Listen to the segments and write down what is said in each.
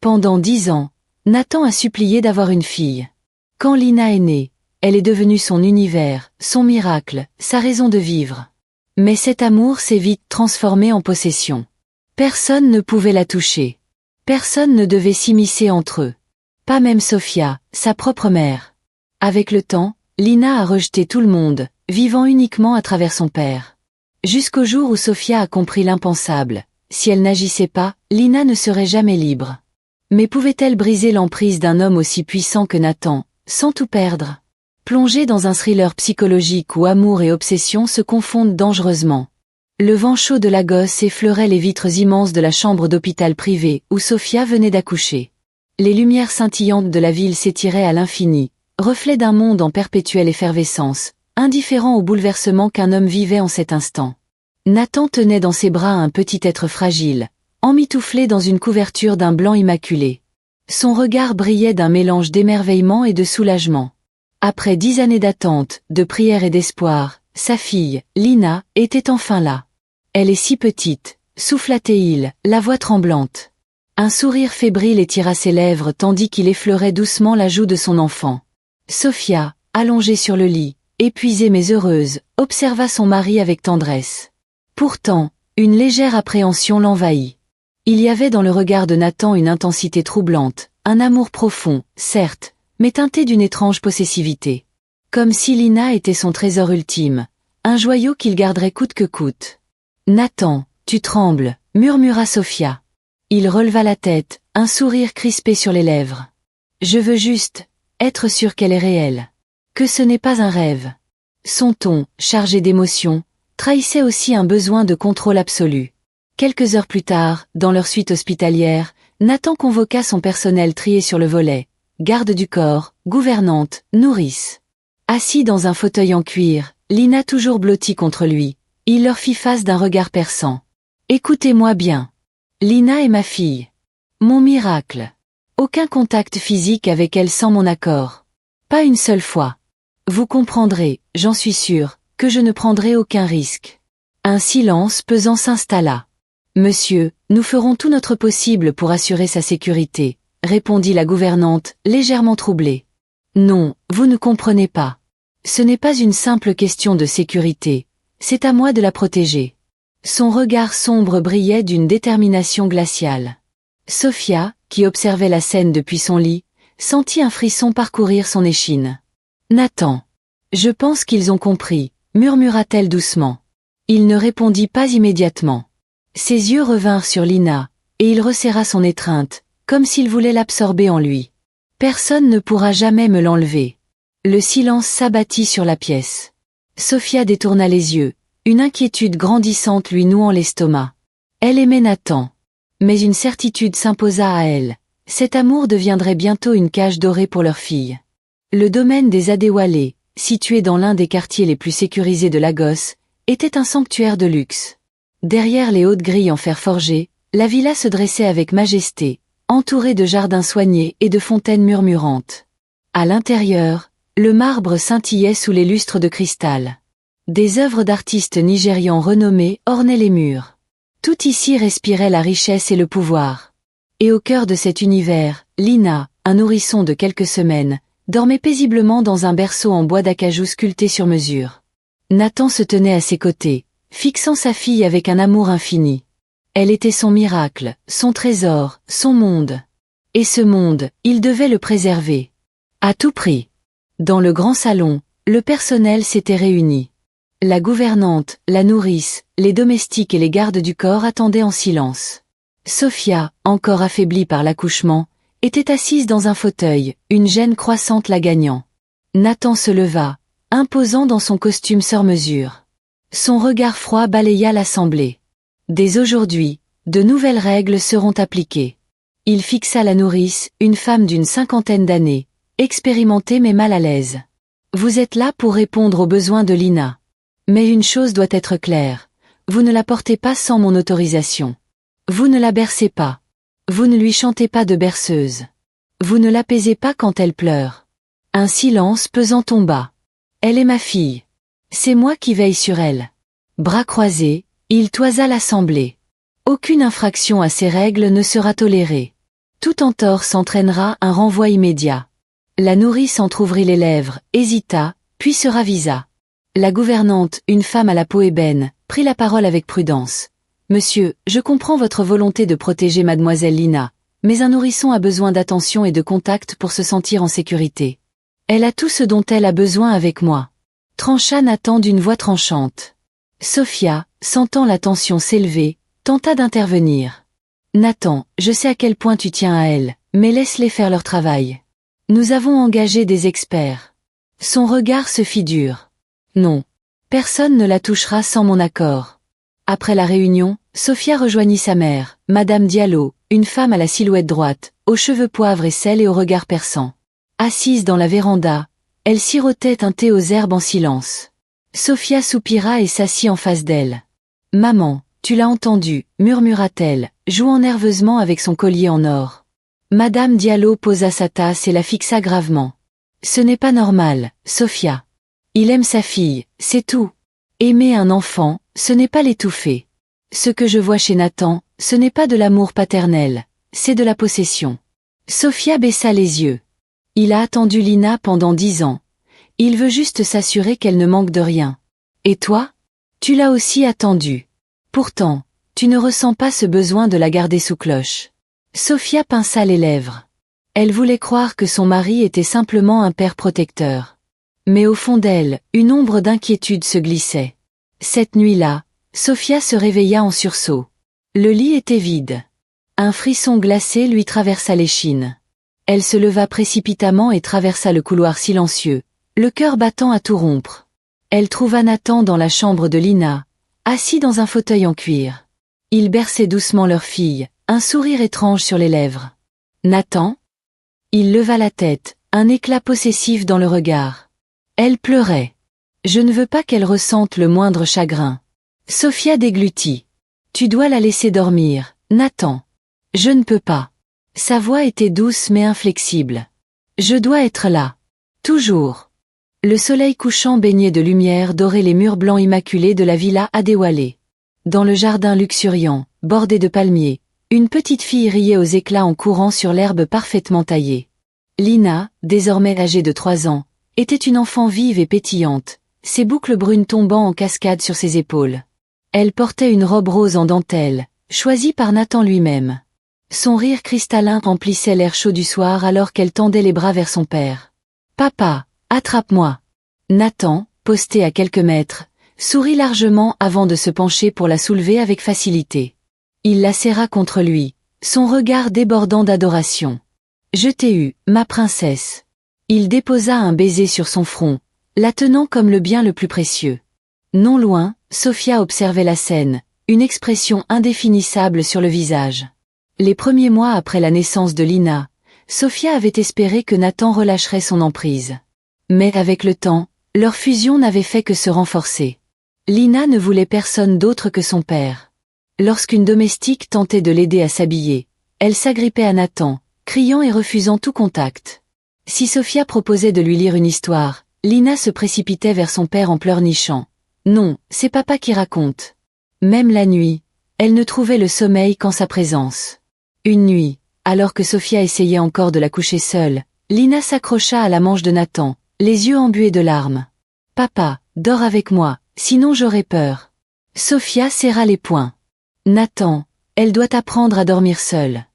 Pendant 10 ans, Nathan a supplié d'avoir une fille. Quand Lina est née, elle est devenue son univers, son miracle, sa raison de vivre. Mais cet amour s'est vite transformé en possession. Personne ne pouvait la toucher. Personne ne devait s'immiscer entre eux. Pas même Sophia, sa propre mère. Avec le temps, Lina a rejeté tout le monde, vivant uniquement à travers son père. Jusqu'au jour où Sophia a compris l'impensable. Si elle n'agissait pas, Lina ne serait jamais libre. Mais pouvait-elle briser l'emprise d'un homme aussi puissant que Nathan, sans tout perdre? Plongée dans un thriller psychologique où amour et obsession se confondent dangereusement. Le vent chaud de la gosse effleurait les vitres immenses de la chambre d'hôpital privé où Sophia venait d'accoucher. Les lumières scintillantes de la ville s'étiraient à l'infini, reflet d'un monde en perpétuelle effervescence, indifférent au bouleversement qu'un homme vivait en cet instant. Nathan tenait dans ses bras un petit être fragile, emmitouflé dans une couverture d'un blanc immaculé. Son regard brillait d'un mélange d'émerveillement et de soulagement. Après 10 années d'attente, de prière et d'espoir, sa fille, Lina, était enfin là. Elle est si petite, souffla-t-il, la voix tremblante. Un sourire fébrile étira ses lèvres tandis qu'il effleurait doucement la joue de son enfant. Sophia, allongée sur le lit, épuisée mais heureuse, observa son mari avec tendresse. Pourtant, une légère appréhension l'envahit. Il y avait dans le regard de Nathan une intensité troublante, un amour profond, certes, mais teinté d'une étrange possessivité. Comme si Lina était son trésor ultime, un joyau qu'il garderait coûte que coûte. « Nathan, tu trembles », murmura Sophia. Il releva la tête, un sourire crispé sur les lèvres. « Je veux juste être sûr qu'elle est réelle. Que ce n'est pas un rêve. » Son ton, chargé d'émotion, trahissait aussi un besoin de contrôle absolu. Quelques heures plus tard, dans leur suite hospitalière, Nathan convoqua son personnel trié sur le volet. Garde du corps, gouvernante, nourrice. Assis dans un fauteuil en cuir, Lina toujours blottie contre lui, il leur fit face d'un regard perçant. « Écoutez-moi bien. Lina est ma fille. Mon miracle. Aucun contact physique avec elle sans mon accord. Pas une seule fois. Vous comprendrez, j'en suis sûre, que je ne prendrai aucun risque. » Un silence pesant s'installa. « Monsieur, nous ferons tout notre possible pour assurer sa sécurité, » répondit la gouvernante, légèrement troublée. « Non, vous ne comprenez pas. Ce n'est pas une simple question de sécurité, c'est à moi de la protéger. » Son regard sombre brillait d'une détermination glaciale. Sophia, qui observait la scène depuis son lit, sentit un frisson parcourir son échine. « Nathan. Je pense qu'ils ont compris, » murmura-t-elle doucement. Il ne répondit pas immédiatement. Ses yeux revinrent sur Lina, et il resserra son étreinte, comme s'il voulait l'absorber en lui. « Personne ne pourra jamais me l'enlever. » Le silence s'abattit sur la pièce. Sophia détourna les yeux, une inquiétude grandissante lui nouant l'estomac. Elle aimait Nathan. Mais une certitude s'imposa à elle. Cet amour deviendrait bientôt une cage dorée pour leur fille. Le domaine des Adéwalé, situé dans l'un des quartiers les plus sécurisés de Lagos, était un sanctuaire de luxe. Derrière les hautes grilles en fer forgé, la villa se dressait avec majesté, entourée de jardins soignés et de fontaines murmurantes. À l'intérieur, le marbre scintillait sous les lustres de cristal. Des œuvres d'artistes nigérians renommés ornaient les murs. Tout ici respirait la richesse et le pouvoir. Et au cœur de cet univers, Lina, un nourrisson de quelques semaines, dormait paisiblement dans un berceau en bois d'acajou sculpté sur mesure. Nathan se tenait à ses côtés, fixant sa fille avec un amour infini. Elle était son miracle, son trésor, son monde. Et ce monde, il devait le préserver. À tout prix. Dans le grand salon, le personnel s'était réuni. La gouvernante, la nourrice, les domestiques et les gardes du corps attendaient en silence. Sophia, encore affaiblie par l'accouchement, était assise dans un fauteuil, une gêne croissante la gagnant. Nathan se leva, imposant dans son costume sur mesure. Son regard froid balaya l'assemblée. Dès aujourd'hui, de nouvelles règles seront appliquées. Il fixa la nourrice, une femme d'une 50aine d'années, expérimentée mais mal à l'aise. Vous êtes là pour répondre aux besoins de Lina. Mais une chose doit être claire, vous ne la portez pas sans mon autorisation. Vous ne la bercez pas. Vous ne lui chantez pas de berceuse. Vous ne l'apaisez pas quand elle pleure. Un silence pesant tomba. Elle est ma fille. C'est moi qui veille sur elle. Bras croisés, il toisa l'assemblée. Aucune infraction à ces règles ne sera tolérée. Tout entorse entraînera un renvoi immédiat. La nourrice entr'ouvrit les lèvres, hésita, puis se ravisa. La gouvernante, une femme à la peau ébène, prit la parole avec prudence. « Monsieur, je comprends votre volonté de protéger mademoiselle Lina, mais un nourrisson a besoin d'attention et de contact pour se sentir en sécurité. Elle a tout ce dont elle a besoin avec moi. » Trancha Nathan d'une voix tranchante. Sophia, sentant la tension s'élever, tenta d'intervenir. « Nathan, je sais à quel point tu tiens à elle, mais laisse-les faire leur travail. Nous avons engagé des experts. » Son regard se fit dur. « Non. Personne ne la touchera sans mon accord. » Après la réunion, Sophia rejoignit sa mère, Madame Diallo, une femme à la silhouette droite, aux cheveux poivre et sel et au regard perçant. Assise dans la véranda, elle sirotait un thé aux herbes en silence. Sophia soupira et s'assit en face d'elle. « Maman, tu l'as entendu, murmura-t-elle, jouant nerveusement avec son collier en or. Madame Diallo posa sa tasse et la fixa gravement. « Ce n'est pas normal, Sophia. Il aime sa fille, c'est tout. Aimer un enfant, ce n'est pas l'étouffer. Ce que je vois chez Nathan, ce n'est pas de l'amour paternel, c'est de la possession. » Sophia baissa les yeux. Il a attendu Lina pendant 10 ans. Il veut juste s'assurer qu'elle ne manque de rien. Et toi? Tu l'as aussi attendue. Pourtant, tu ne ressens pas ce besoin de la garder sous cloche. Sophia pinça les lèvres. Elle voulait croire que son mari était simplement un père protecteur. Mais au fond d'elle, une ombre d'inquiétude se glissait. Cette nuit-là, Sophia se réveilla en sursaut. Le lit était vide. Un frisson glacé lui traversa l'échine. Elle se leva précipitamment et traversa le couloir silencieux, le cœur battant à tout rompre. Elle trouva Nathan dans la chambre de Lina, assis dans un fauteuil en cuir. Il berçait doucement leur fille, un sourire étrange sur les lèvres. « Nathan ?» Il leva la tête, un éclat possessif dans le regard. Elle pleurait. « Je ne veux pas qu'elle ressente le moindre chagrin. » Sophia déglutit. « Tu dois la laisser dormir, Nathan. »« Je ne peux pas. » Sa voix était douce mais inflexible. « Je dois être là. Toujours. » Le soleil couchant baignait de lumière dorait les murs blancs immaculés de la villa Adéwalé. Dans le jardin luxuriant, bordé de palmiers, une petite fille riait aux éclats en courant sur l'herbe parfaitement taillée. Lina, désormais âgée de 3 ans, était une enfant vive et pétillante, ses boucles brunes tombant en cascade sur ses épaules. Elle portait une robe rose en dentelle, choisie par Nathan lui-même. Son rire cristallin remplissait l'air chaud du soir alors qu'elle tendait les bras vers son père. « Papa, attrape-moi !» Nathan, posté à quelques mètres, sourit largement avant de se pencher pour la soulever avec facilité. Il la serra contre lui, son regard débordant d'adoration. « Je t'ai eu, ma princesse. » Il déposa un baiser sur son front, la tenant comme le bien le plus précieux. Non loin, Sophia observait la scène, une expression indéfinissable sur le visage. Les premiers mois après la naissance de Lina, Sophia avait espéré que Nathan relâcherait son emprise. Mais avec le temps, leur fusion n'avait fait que se renforcer. Lina ne voulait personne d'autre que son père. Lorsqu'une domestique tentait de l'aider à s'habiller, elle s'agrippait à Nathan, criant et refusant tout contact. Si Sophia proposait de lui lire une histoire, Lina se précipitait vers son père en pleurnichant. Non, c'est papa qui raconte. Même la nuit, elle ne trouvait le sommeil qu'en sa présence. Une nuit, alors que Sophia essayait encore de la coucher seule, Lina s'accrocha à la manche de Nathan, les yeux embués de larmes. « Papa, dors avec moi, sinon j'aurai peur. » Sophia serra les poings. « Nathan, elle doit apprendre à dormir seule. »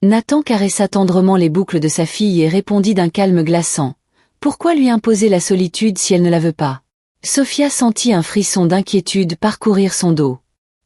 Nathan caressa tendrement les boucles de sa fille et répondit d'un calme glaçant. « Pourquoi lui imposer la solitude si elle ne la veut pas ?» Sophia sentit un frisson d'inquiétude parcourir son dos.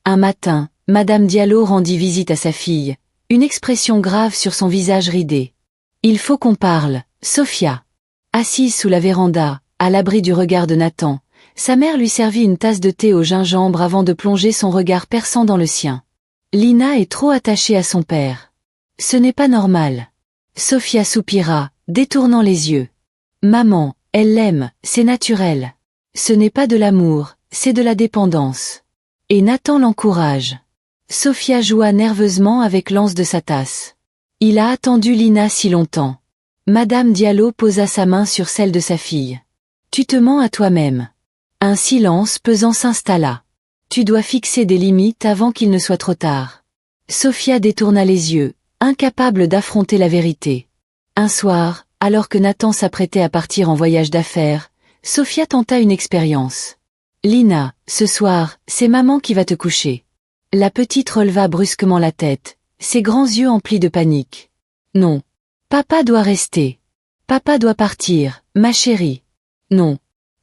Un matin, Madame Diallo rendit visite à sa fille, une expression grave sur son visage ridé. « Il faut qu'on parle, Sophia. » Assise sous la véranda, à l'abri du regard de Nathan, sa mère lui servit une tasse de thé au gingembre avant de plonger son regard perçant dans le sien. « Lina est trop attachée à son père. Ce n'est pas normal. » Sophia soupira, détournant les yeux. « Maman, elle l'aime, c'est naturel. Ce n'est pas de l'amour, c'est de la dépendance. » Et Nathan l'encourage. Sophia joua nerveusement avec l'anse de sa tasse. Il a attendu Lina si longtemps. Madame Diallo posa sa main sur celle de sa fille. « Tu te mens à toi-même. » Un silence pesant s'installa. « Tu dois fixer des limites avant qu'il ne soit trop tard. » Sophia détourna les yeux, incapable d'affronter la vérité. Un soir, alors que Nathan s'apprêtait à partir en voyage d'affaires, Sophia tenta une expérience. « Lina, ce soir, c'est maman qui va te coucher. » La petite releva brusquement la tête, ses grands yeux emplis de panique. « Non. Papa doit rester. Papa doit partir, ma chérie. » « Non. »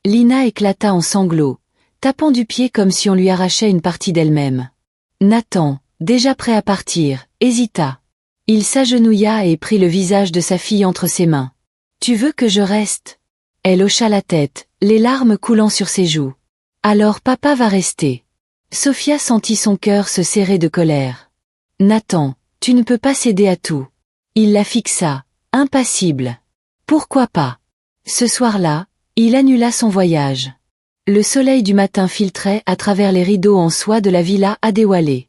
Lina éclata en sanglots, tapant du pied comme si on lui arrachait une partie d'elle-même. Nathan, déjà prêt à partir, hésita. Il s'agenouilla et prit le visage de sa fille entre ses mains. « Tu veux que je reste ?» Elle hocha la tête, les larmes coulant sur ses joues. « Alors papa va rester. » Sophia sentit son cœur se serrer de colère. « Nathan, tu ne peux pas céder à tout. » Il la fixa, impassible. « Pourquoi pas ?» Ce soir-là, il annula son voyage. Le soleil du matin filtrait à travers les rideaux en soie de la villa Adewale.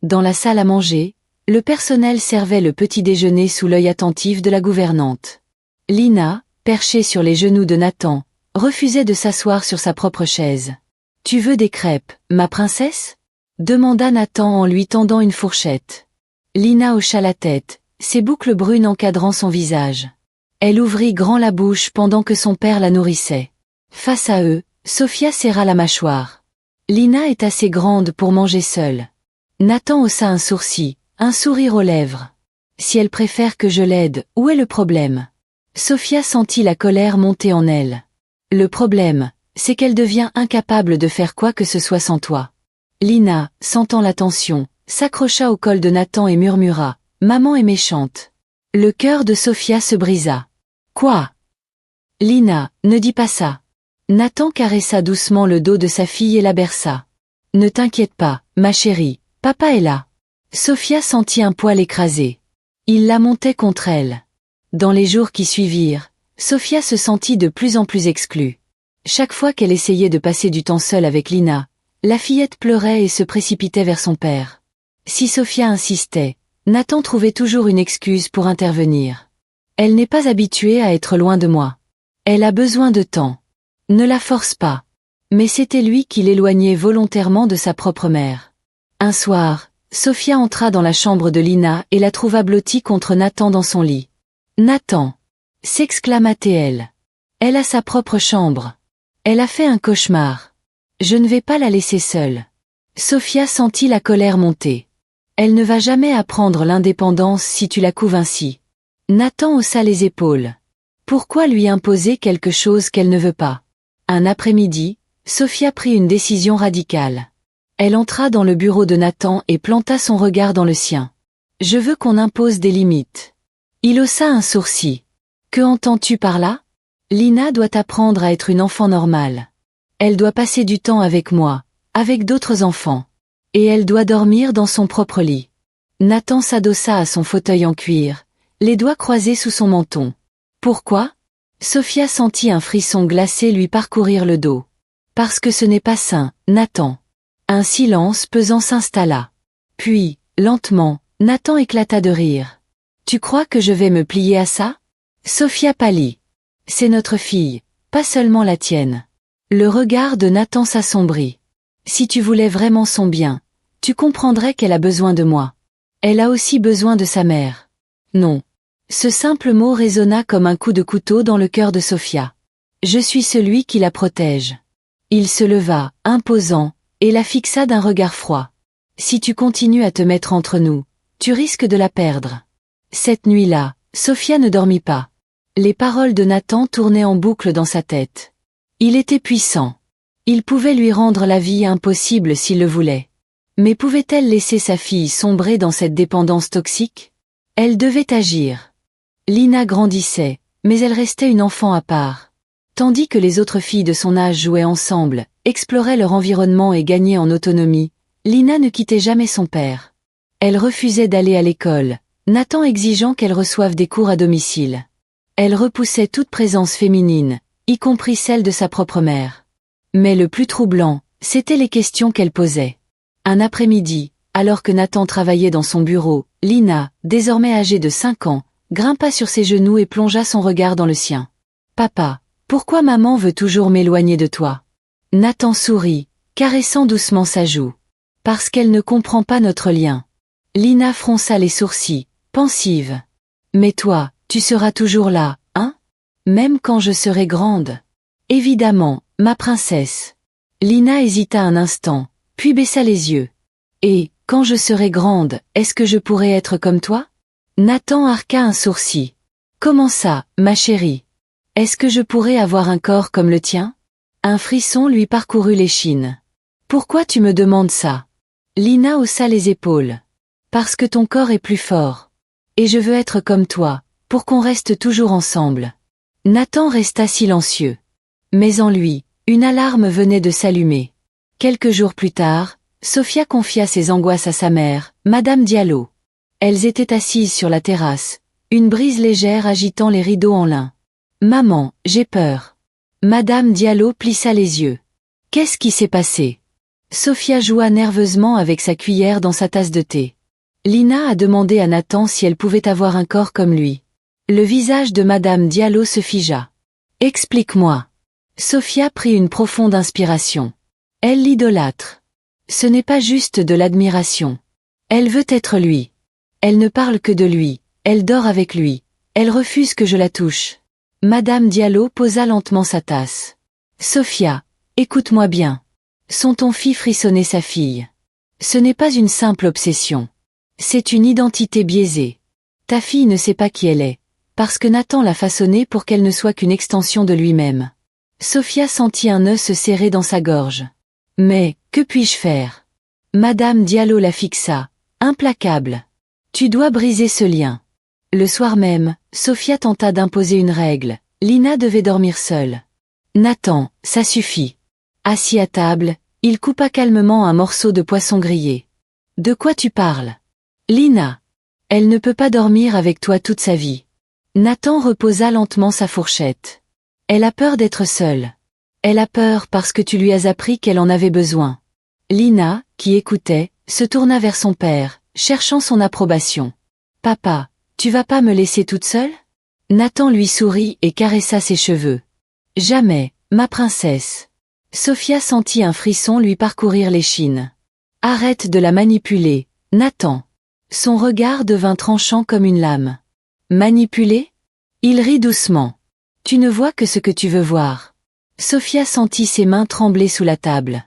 Dans la salle à manger, le personnel servait le petit déjeuner sous l'œil attentif de la gouvernante. Lina, perchée sur les genoux de Nathan, refusait de s'asseoir sur sa propre chaise. « Tu veux des crêpes, ma princesse ?» demanda Nathan en lui tendant une fourchette. Lina hocha la tête, ses boucles brunes encadrant son visage. Elle ouvrit grand la bouche pendant que son père la nourrissait. Face à eux, Sophia serra la mâchoire. Lina est assez grande pour manger seule. Nathan haussa un sourcil, un sourire aux lèvres. Si elle préfère que je l'aide, où est le problème? Sophia sentit la colère monter en elle. Le problème, c'est qu'elle devient incapable de faire quoi que ce soit sans toi. Lina, sentant la tension, s'accrocha au col de Nathan et murmura « Maman est méchante ». Le cœur de Sophia se brisa. Quoi? Lina, ne dis pas ça. Nathan caressa doucement le dos de sa fille et la berça. Ne t'inquiète pas, ma chérie, papa est là. Sophia sentit un poil écrasé. Il la montait contre elle. Dans les jours qui suivirent, Sophia se sentit de plus en plus exclue. Chaque fois qu'elle essayait de passer du temps seule avec Lina, la fillette pleurait et se précipitait vers son père. Si Sophia insistait, Nathan trouvait toujours une excuse pour intervenir. Elle n'est pas habituée à être loin de moi. Elle a besoin de temps. Ne la force pas. Mais c'était lui qui l'éloignait volontairement de sa propre mère. Un soir, Sophia entra dans la chambre de Lina et la trouva blottie contre Nathan dans son lit. « Nathan !» s'exclama-t-elle. « Elle a sa propre chambre. Elle a fait un cauchemar. Je ne vais pas la laisser seule. » Sophia sentit la colère monter. Elle ne va jamais apprendre l'indépendance si tu la couves ainsi. Nathan haussa les épaules. Pourquoi lui imposer quelque chose qu'elle ne veut pas? Un après-midi, Sophia prit une décision radicale. Elle entra dans le bureau de Nathan et planta son regard dans le sien. « Je veux qu'on impose des limites. » Il haussa un sourcil. « Que entends-tu par là? Lina doit apprendre à être une enfant normale. Elle doit passer du temps avec moi, avec d'autres enfants. Et elle doit dormir dans son propre lit. » Nathan s'adossa à son fauteuil en cuir, les doigts croisés sous son menton. « Pourquoi ?» Sophia sentit un frisson glacé lui parcourir le dos. « Parce que ce n'est pas sain, Nathan. » Un silence pesant s'installa. Puis, lentement, Nathan éclata de rire. « Tu crois que je vais me plier à ça ?» Sophia pâlit. « C'est notre fille, pas seulement la tienne. » Le regard de Nathan s'assombrit. « Si tu voulais vraiment son bien, tu comprendrais qu'elle a besoin de moi. Elle a aussi besoin de sa mère. » Non. Ce simple mot résonna comme un coup de couteau dans le cœur de Sophia. « Je suis celui qui la protège. » Il se leva, imposant, et la fixa d'un regard froid. « Si tu continues à te mettre entre nous, tu risques de la perdre. » Cette nuit-là, Sophia ne dormit pas. Les paroles de Nathan tournaient en boucle dans sa tête. Il était puissant. Il pouvait lui rendre la vie impossible s'il le voulait. Mais pouvait-elle laisser sa fille sombrer dans cette dépendance toxique? Elle devait agir. Lina grandissait, mais elle restait une enfant à part. Tandis que les autres filles de son âge jouaient ensemble, exploraient leur environnement et gagnaient en autonomie, Lina ne quittait jamais son père. Elle refusait d'aller à l'école, Nathan exigeant qu'elle reçoive des cours à domicile. Elle repoussait toute présence féminine, y compris celle de sa propre mère. Mais le plus troublant, c'étaient les questions qu'elle posait. Un après-midi, alors que Nathan travaillait dans son bureau, Lina, désormais âgée de 5 ans, grimpa sur ses genoux et plongea son regard dans le sien. « Papa, pourquoi maman veut toujours m'éloigner de toi ?» Nathan sourit, caressant doucement sa joue. « Parce qu'elle ne comprend pas notre lien. » Lina fronça les sourcils, pensive. Mais toi, tu seras toujours là, hein? Même quand je serai grande. Évidemment, ma princesse. Lina hésita un instant, puis baissa les yeux. Et, quand je serai grande, est-ce que je pourrai être comme toi? Nathan arqua un sourcil. Comment ça, ma chérie? Est-ce que je pourrais avoir un corps comme le tien? Un frisson lui parcourut l'échine. Pourquoi tu me demandes ça? Lina haussa les épaules. Parce que ton corps est plus fort. Et je veux être comme toi, pour qu'on reste toujours ensemble. Nathan resta silencieux. Mais en lui, une alarme venait de s'allumer. Quelques jours plus tard, Sophia confia ses angoisses à sa mère, Madame Diallo. Elles étaient assises sur la terrasse, une brise légère agitant les rideaux en lin. Maman, j'ai peur. Madame Diallo plissa les yeux. Qu'est-ce qui s'est passé? Sophia joua nerveusement avec sa cuillère dans sa tasse de thé. Lina a demandé à Nathan si elle pouvait avoir un corps comme lui. Le visage de Madame Diallo se figea. Explique-moi. Sophia prit une profonde inspiration. Elle l'idolâtre. Ce n'est pas juste de l'admiration. Elle veut être lui. Elle ne parle que de lui, elle dort avec lui, elle refuse que je la touche. Madame Diallo posa lentement sa tasse. Sophia, écoute-moi bien. Son ton fit frissonner sa fille. Ce n'est pas une simple obsession. C'est une identité biaisée. Ta fille ne sait pas qui elle est, parce que Nathan l'a façonnée pour qu'elle ne soit qu'une extension de lui-même. Sophia sentit un nœud se serrer dans sa gorge. Mais, que puis-je faire? Madame Diallo la fixa, implacable. Tu dois briser ce lien. Le soir même, Sophia tenta d'imposer une règle. Lina devait dormir seule. Nathan, ça suffit. Assis à table, il coupa calmement un morceau de poisson grillé. De quoi tu parles? Lina. Elle ne peut pas dormir avec toi toute sa vie. Nathan reposa lentement sa fourchette. Elle a peur d'être seule. Elle a peur parce que tu lui as appris qu'elle en avait besoin. Lina, qui écoutait, se tourna vers son père, cherchant son approbation. Papa, tu vas pas me laisser toute seule? Nathan lui sourit et caressa ses cheveux. Jamais, ma princesse. Sophia sentit un frisson lui parcourir l'échine. Arrête de la manipuler, Nathan. Son regard devint tranchant comme une lame. Manipuler? Il rit doucement. Tu ne vois que ce que tu veux voir. Sophia sentit ses mains trembler sous la table.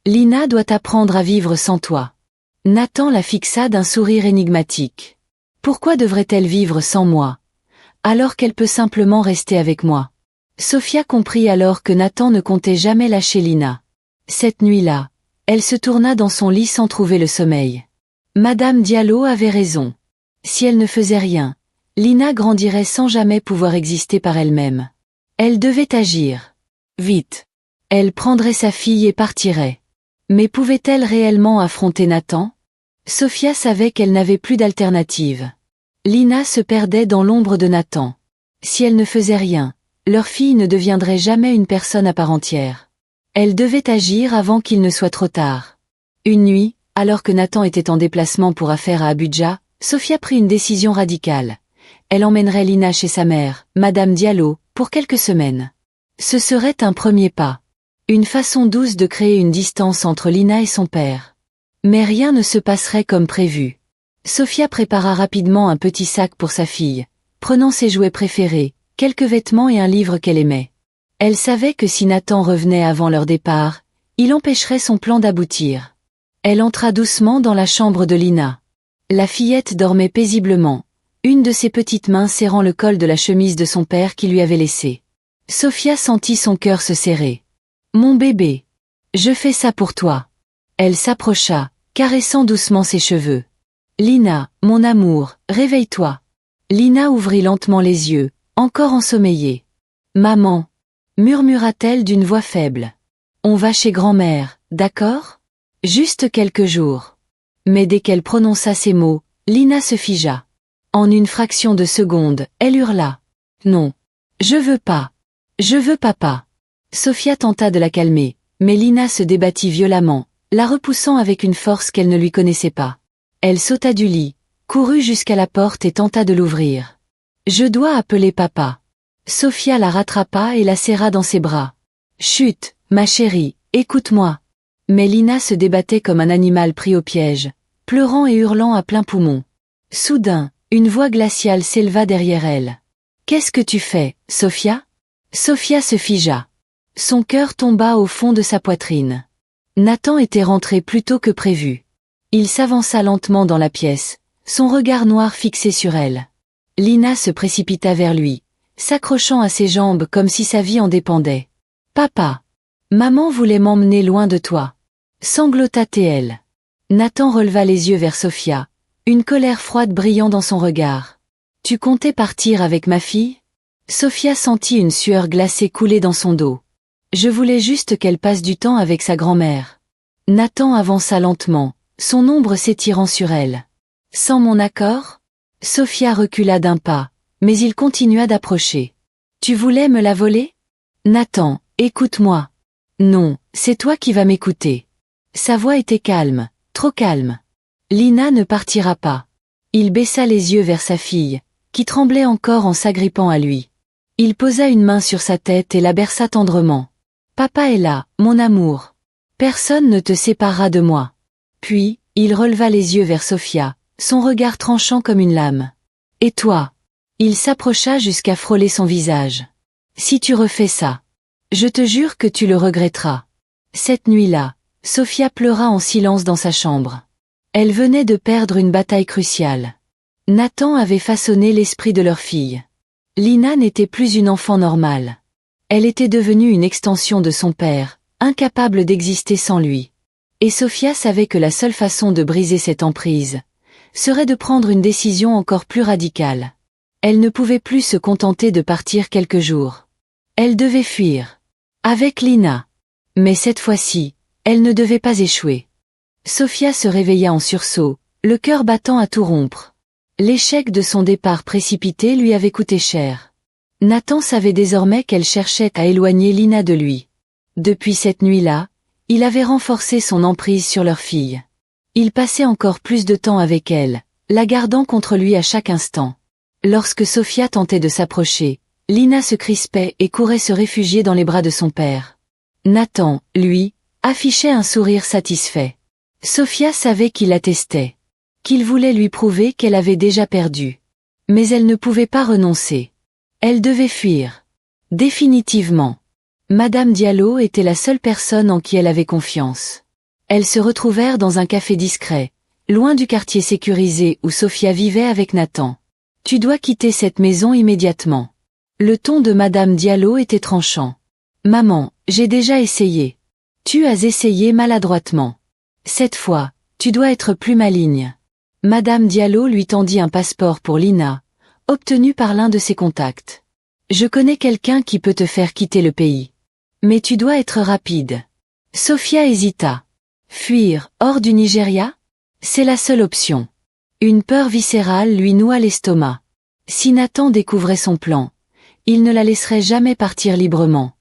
Lina doit apprendre à vivre sans toi. Nathan la fixa d'un sourire énigmatique. Pourquoi devrait-elle vivre sans moi, alors qu'elle peut simplement rester avec moi? Sophia comprit alors que Nathan ne comptait jamais lâcher Lina. Cette nuit-là, elle se tourna dans son lit sans trouver le sommeil. Madame Diallo avait raison. Si elle ne faisait rien, Lina grandirait sans jamais pouvoir exister par elle-même. Elle devait agir. Vite. Elle prendrait sa fille et partirait. Mais pouvait-elle réellement affronter Nathan? Sophia savait qu'elle n'avait plus d'alternative. Lina se perdait dans l'ombre de Nathan. Si elle ne faisait rien, leur fille ne deviendrait jamais une personne à part entière. Elle devait agir avant qu'il ne soit trop tard. Une nuit, alors que Nathan était en déplacement pour affaires à Abuja, Sophia prit une décision radicale. Elle emmènerait Lina chez sa mère, Madame Diallo, pour quelques semaines. Ce serait un premier pas. Une façon douce de créer une distance entre Lina et son père. Mais rien ne se passerait comme prévu. Sophia prépara rapidement un petit sac pour sa fille, prenant ses jouets préférés, quelques vêtements et un livre qu'elle aimait. Elle savait que si Nathan revenait avant leur départ, il empêcherait son plan d'aboutir. Elle entra doucement dans la chambre de Lina. La fillette dormait paisiblement, une de ses petites mains serrant le col de la chemise de son père qui lui avait laissé. Sophia sentit son cœur se serrer. « Mon bébé. Je fais ça pour toi. » Elle s'approcha, caressant doucement ses cheveux. « Lina, mon amour, réveille-toi. » Lina ouvrit lentement les yeux, encore ensommeillée. « Maman. » murmura-t-elle d'une voix faible. « On va chez grand-mère, d'accord? Juste quelques jours. » Mais dès qu'elle prononça ces mots, Lina se figea. En une fraction de seconde, elle hurla. « Non. Je veux pas. Je veux papa. » Sophia tenta de la calmer, mais Lina se débattit violemment, la repoussant avec une force qu'elle ne lui connaissait pas. Elle sauta du lit, courut jusqu'à la porte et tenta de l'ouvrir. « Je dois appeler papa. » Sophia la rattrapa et la serra dans ses bras. « Chut, ma chérie, écoute-moi. » Mais Lina se débattait comme un animal pris au piège, pleurant et hurlant à plein poumon. Soudain, Une voix glaciale s'éleva derrière elle. « Qu'est-ce que tu fais, Sophia ?» Sophia se figea. Son cœur tomba au fond de sa poitrine. Nathan était rentré plus tôt que prévu. Il s'avança lentement dans la pièce, son regard noir fixé sur elle. Lina se précipita vers lui, s'accrochant à ses jambes comme si sa vie en dépendait. « Papa! Maman voulait m'emmener loin de toi. » Sanglota-t-elle. Nathan releva les yeux vers Sophia, une colère froide brillant dans son regard. « Tu comptais partir avec ma fille ?» Sophia sentit une sueur glacée couler dans son dos. « Je voulais juste qu'elle passe du temps avec sa grand-mère. » Nathan avança lentement, son ombre s'étirant sur elle. « Sans mon accord ?» Sophia recula d'un pas, mais il continua d'approcher. « Tu voulais me la voler ?» Nathan, écoute-moi. Non, c'est toi qui vas m'écouter. Sa voix était calme, trop calme. Lina ne partira pas. Il baissa les yeux vers sa fille, qui tremblait encore en s'agrippant à lui. Il posa une main sur sa tête et la berça tendrement. « Papa est là, mon amour. Personne ne te séparera de moi. » Puis, il releva les yeux vers Sophia, son regard tranchant comme une lame. « Et toi ?» Il s'approcha jusqu'à frôler son visage. « Si tu refais ça, je te jure que tu le regretteras. » Cette nuit-là, Sophia pleura en silence dans sa chambre. Elle venait de perdre une bataille cruciale. Nathan avait façonné l'esprit de leur fille. Lina n'était plus une enfant normale. Elle était devenue une extension de son père, incapable d'exister sans lui. Et Sophia savait que la seule façon de briser cette emprise serait de prendre une décision encore plus radicale. Elle ne pouvait plus se contenter de partir quelques jours. Elle devait fuir. Avec Lina. Mais cette fois-ci, elle ne devait pas échouer. Sophia se réveilla en sursaut, le cœur battant à tout rompre. L'échec de son départ précipité lui avait coûté cher. Nathan savait désormais qu'elle cherchait à éloigner Lina de lui. Depuis cette nuit-là, il avait renforcé son emprise sur leur fille. Il passait encore plus de temps avec elle, la gardant contre lui à chaque instant. Lorsque Sophia tentait de s'approcher, Lina se crispait et courait se réfugier dans les bras de son père. Nathan, lui, affichait un sourire satisfait. Sophia savait qu'il attestait, qu'il voulait lui prouver qu'elle avait déjà perdu. Mais elle ne pouvait pas renoncer. Elle devait fuir. Définitivement. Madame Diallo était la seule personne en qui elle avait confiance. Elles se retrouvèrent dans un café discret, loin du quartier sécurisé où Sophia vivait avec Nathan. « Tu dois quitter cette maison immédiatement. » Le ton de Madame Diallo était tranchant. « Maman, j'ai déjà essayé. » « Tu as essayé maladroitement. Cette fois, tu dois être plus maligne. » Madame Diallo lui tendit un passeport pour Lina, obtenu par l'un de ses contacts. « Je connais quelqu'un qui peut te faire quitter le pays. Mais tu dois être rapide. » Sophia hésita. Fuir, hors du Nigeria? C'est la seule option. Une peur viscérale lui noua l'estomac. Si Nathan découvrait son plan, il ne la laisserait jamais partir librement.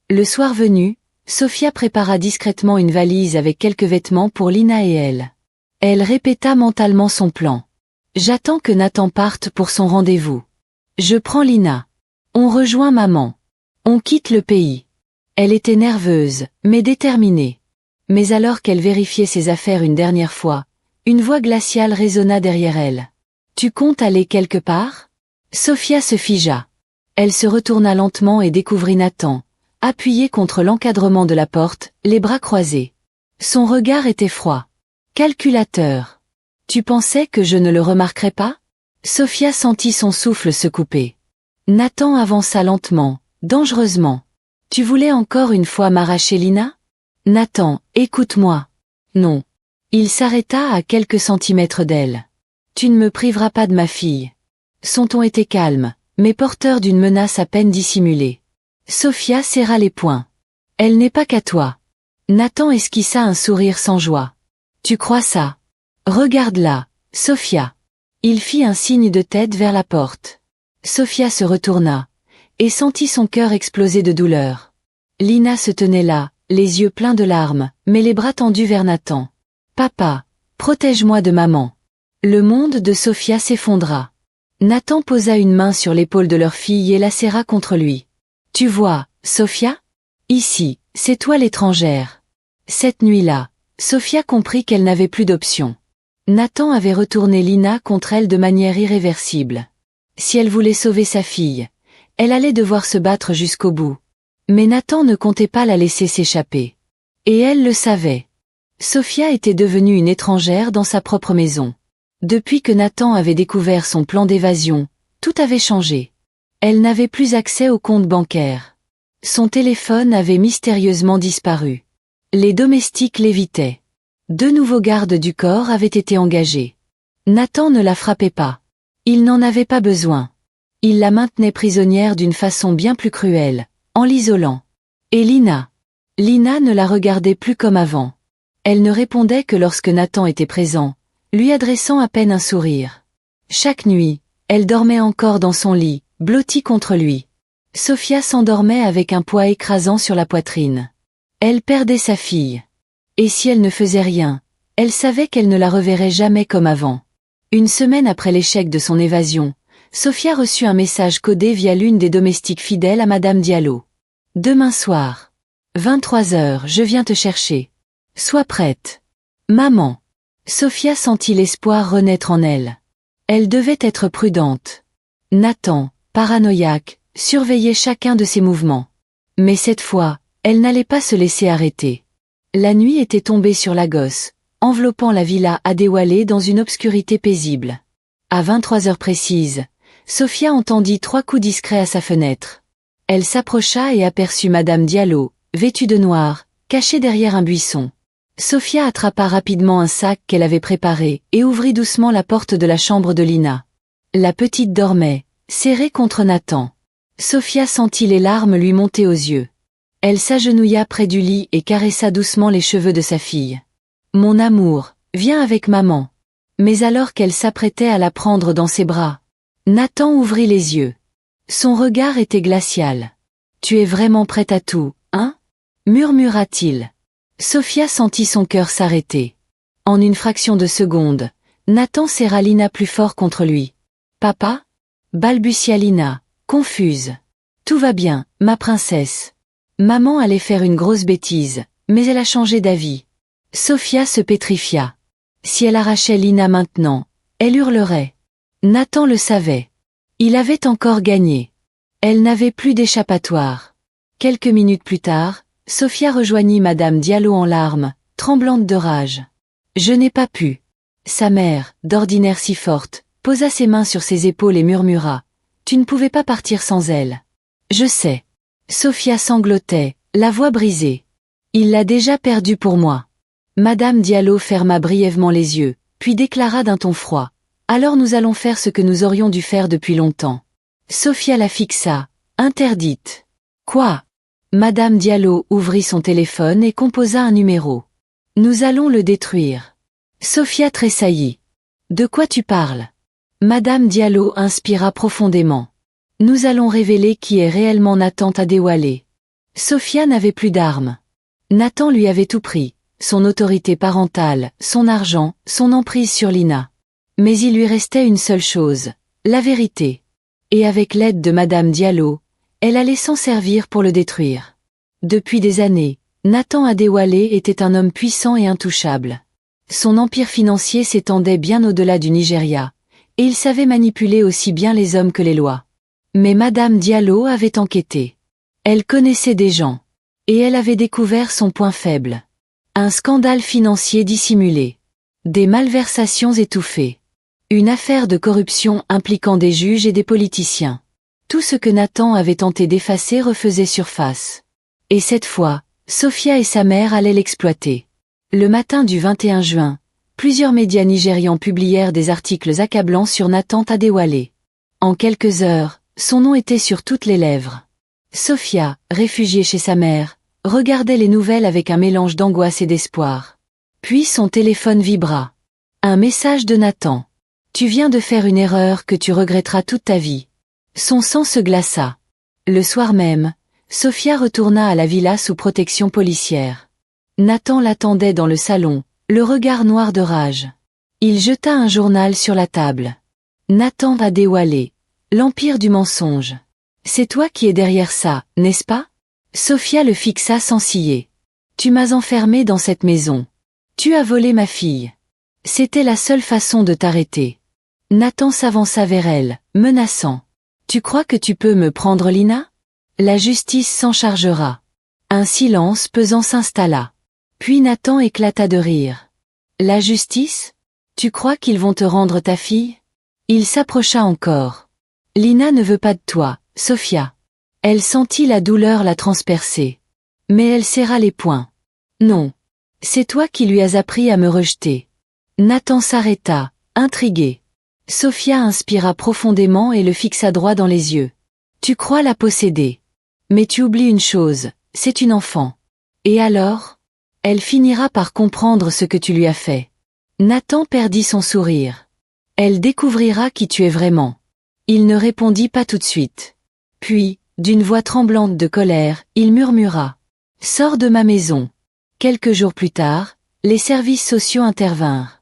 Le soir venu, Sophia prépara discrètement une valise avec quelques vêtements pour Lina et elle. Elle répéta mentalement son plan. « J'attends que Nathan parte pour son rendez-vous. Je prends Lina. On rejoint maman. On quitte le pays. » Elle était nerveuse, mais déterminée. Mais alors qu'elle vérifiait ses affaires une dernière fois, une voix glaciale résonna derrière elle. « Tu comptes aller quelque part ?» Sophia se figea. Elle se retourna lentement et découvrit Nathan, appuyé contre l'encadrement de la porte, les bras croisés. Son regard était froid. Calculateur. Tu pensais que je ne le remarquerais pas? Sophia sentit son souffle se couper. Nathan avança lentement, dangereusement. Tu voulais encore une fois m'arracher Lina? Nathan, écoute-moi. Non. Il s'arrêta à quelques centimètres d'elle. Tu ne me priveras pas de ma fille. Son ton était calme, mais porteur d'une menace à peine dissimulée. Sophia serra les poings. Elle n'est pas qu'à toi. Nathan esquissa un sourire sans joie. Tu crois ça? Regarde-la, Sophia. Il fit un signe de tête vers la porte. Sophia se retourna, et sentit son cœur exploser de douleur. Lina se tenait là, les yeux pleins de larmes, mais les bras tendus vers Nathan. Papa, protège-moi de maman. Le monde de Sophia s'effondra. Nathan posa une main sur l'épaule de leur fille et la serra contre lui. Tu vois, Sophia? Ici, c'est toi l'étrangère. Cette nuit-là, Sophia comprit qu'elle n'avait plus d'option. Nathan avait retourné Lina contre elle de manière irréversible. Si elle voulait sauver sa fille, elle allait devoir se battre jusqu'au bout. Mais Nathan ne comptait pas la laisser s'échapper. Et elle le savait. Sophia était devenue une étrangère dans sa propre maison. Depuis que Nathan avait découvert son plan d'évasion, tout avait changé. Elle n'avait plus accès au compte bancaire. Son téléphone avait mystérieusement disparu. Les domestiques l'évitaient. 2 nouveaux gardes du corps avaient été engagés. Nathan ne la frappait pas. Il n'en avait pas besoin. Il la maintenait prisonnière d'une façon bien plus cruelle, en l'isolant. Et Lina ne la regardait plus comme avant. Elle ne répondait que lorsque Nathan était présent, lui adressant à peine un sourire. Chaque nuit, elle dormait encore dans son lit, blottie contre lui. Sophia s'endormait avec un poids écrasant sur la poitrine. Elle perdait sa fille. Et si elle ne faisait rien, elle savait qu'elle ne la reverrait jamais comme avant. Une semaine après l'échec de son évasion, Sophia reçut un message codé via l'une des domestiques fidèles à Madame Diallo. Demain soir. 23 heures, je viens te chercher. Sois prête. Maman. Sophia sentit l'espoir renaître en elle. Elle devait être prudente. Nathan, paranoïaque, surveillait chacun de ses mouvements. Mais cette fois, elle n'allait pas se laisser arrêter. La nuit était tombée sur la gosse, enveloppant la villa Adéwalé dans une obscurité paisible. À 23 heures précises, Sophia entendit 3 coups discrets à sa fenêtre. Elle s'approcha et aperçut Madame Diallo, vêtue de noir, cachée derrière un buisson. Sophia attrapa rapidement un sac qu'elle avait préparé et ouvrit doucement la porte de la chambre de Lina. La petite dormait, serrée contre Nathan. Sophia sentit les larmes lui monter aux yeux. Elle s'agenouilla près du lit et caressa doucement les cheveux de sa fille. « Mon amour, viens avec maman. » Mais alors qu'elle s'apprêtait à la prendre dans ses bras, Nathan ouvrit les yeux. Son regard était glacial. « Tu es vraiment prête à tout, hein ?» murmura-t-il. Sophia sentit son cœur s'arrêter. En une fraction de seconde, Nathan serra Lina plus fort contre lui. « Papa ?» balbutia Lina, confuse. « Tout va bien, ma princesse. » Maman allait faire une grosse bêtise, mais elle a changé d'avis. Sophia se pétrifia. Si elle arrachait Lina maintenant, elle hurlerait. Nathan le savait. Il avait encore gagné. Elle n'avait plus d'échappatoire. Quelques minutes plus tard, Sophia rejoignit Madame Diallo en larmes, tremblante de rage. « Je n'ai pas pu. » Sa mère, d'ordinaire si forte, posa ses mains sur ses épaules et murmura. « Tu ne pouvais pas partir sans elle. »« Je sais. » Sophia sanglotait, la voix brisée. « Il l'a déjà perdue pour moi. » Madame Diallo ferma brièvement les yeux, puis déclara d'un ton froid. « Alors nous allons faire ce que nous aurions dû faire depuis longtemps. » Sophia la fixa, interdite. « Quoi ?» Madame Diallo ouvrit son téléphone et composa un numéro. « Nous allons le détruire. » Sophia tressaillit. « De quoi tu parles ?» Madame Diallo inspira profondément. « Nous allons révéler qui est réellement Nathan Adéwalé. » Sophia n'avait plus d'armes. Nathan lui avait tout pris, son autorité parentale, son argent, son emprise sur Lina. Mais il lui restait une seule chose, la vérité. Et avec l'aide de Madame Diallo, elle allait s'en servir pour le détruire. Depuis des années, Nathan Adéwalé était un homme puissant et intouchable. Son empire financier s'étendait bien au-delà du Nigeria, et il savait manipuler aussi bien les hommes que les lois. Mais Madame Diallo avait enquêté. Elle connaissait des gens. Et elle avait découvert son point faible. Un scandale financier dissimulé. Des malversations étouffées. Une affaire de corruption impliquant des juges et des politiciens. Tout ce que Nathan avait tenté d'effacer refaisait surface. Et cette fois, Sophia et sa mère allaient l'exploiter. Le matin du 21 juin, plusieurs médias nigérians publièrent des articles accablants sur Nathan Adéwalé. En quelques heures, son nom était sur toutes les lèvres. Sophia, réfugiée chez sa mère, regardait les nouvelles avec un mélange d'angoisse et d'espoir. Puis son téléphone vibra. Un message de Nathan. « Tu viens de faire une erreur que tu regretteras toute ta vie. » Son sang se glaça. Le soir même, Sophia retourna à la villa sous protection policière. Nathan l'attendait dans le salon, le regard noir de rage. Il jeta un journal sur la table. « Nathan Adéwalé, l'empire du mensonge. C'est toi qui es derrière ça, n'est-ce pas ?» Sophia le fixa sans ciller. « Tu m'as enfermé dans cette maison. Tu as volé ma fille. C'était la seule façon de t'arrêter. Nathan s'avança vers elle, menaçant. Tu crois que tu peux me prendre Lina? La justice s'en chargera. Un silence pesant s'installa. Puis Nathan éclata de rire. La justice? Tu crois qu'ils vont te rendre ta fille? Il s'approcha encore. Lina ne veut pas de toi, Sophia. Elle sentit la douleur la transpercer. Mais elle serra les poings. Non. C'est toi qui lui as appris à me rejeter. Nathan s'arrêta, intrigué. Sophia inspira profondément et le fixa droit dans les yeux. Tu crois la posséder. Mais tu oublies une chose, c'est une enfant. Et alors? Elle finira par comprendre ce que tu lui as fait. Nathan perdit son sourire. Elle découvrira qui tu es vraiment. Il ne répondit pas tout de suite. Puis, d'une voix tremblante de colère, il murmura. Sors de ma maison. Quelques jours plus tard, les services sociaux intervinrent.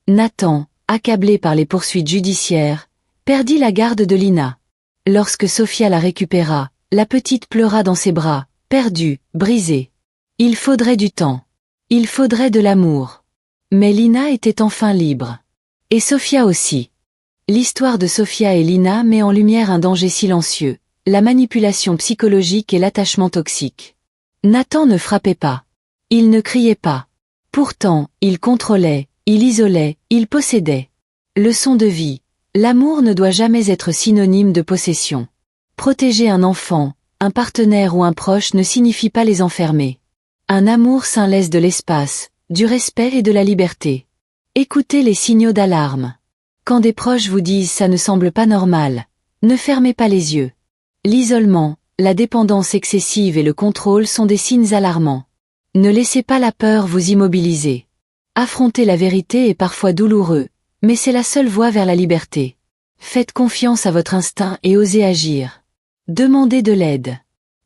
Nathan, accablé par les poursuites judiciaires, perdit la garde de Lina. Lorsque Sophia la récupéra, la petite pleura dans ses bras, perdue, brisée. Il faudrait du temps. Il faudrait de l'amour. Mais Lina était enfin libre. Et Sophia aussi. L'histoire de Sophia et Lina met en lumière un danger silencieux, la manipulation psychologique et l'attachement toxique. Nathan ne frappait pas. Il ne criait pas. Pourtant, il contrôlait, il isolait, il possédait. Leçon de vie. L'amour ne doit jamais être synonyme de possession. Protéger un enfant, un partenaire ou un proche ne signifie pas les enfermer. Un amour sain laisse de l'espace, du respect et de la liberté. Écoutez les signaux d'alarme. Quand des proches vous disent ça ne semble pas normal, ne fermez pas les yeux. L'isolement, la dépendance excessive et le contrôle sont des signes alarmants. Ne laissez pas la peur vous immobiliser. Affronter la vérité est parfois douloureux, mais c'est la seule voie vers la liberté. Faites confiance à votre instinct et osez agir. Demandez de l'aide.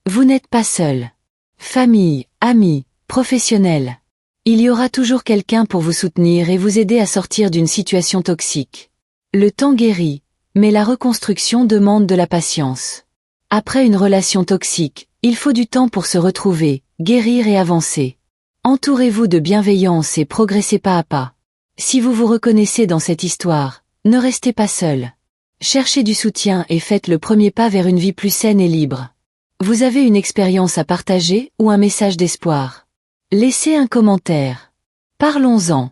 Vous n'êtes pas seul. Famille, amis, professionnels. Il y aura toujours quelqu'un pour vous soutenir et vous aider à sortir d'une situation toxique. Le temps guérit, mais la reconstruction demande de la patience. Après une relation toxique, il faut du temps pour se retrouver, guérir et avancer. Entourez-vous de bienveillance et progressez pas à pas. Si vous vous reconnaissez dans cette histoire, ne restez pas seul. Cherchez du soutien et faites le premier pas vers une vie plus saine et libre. Vous avez une expérience à partager ou un message d'espoir? Laissez un commentaire. Parlons-en.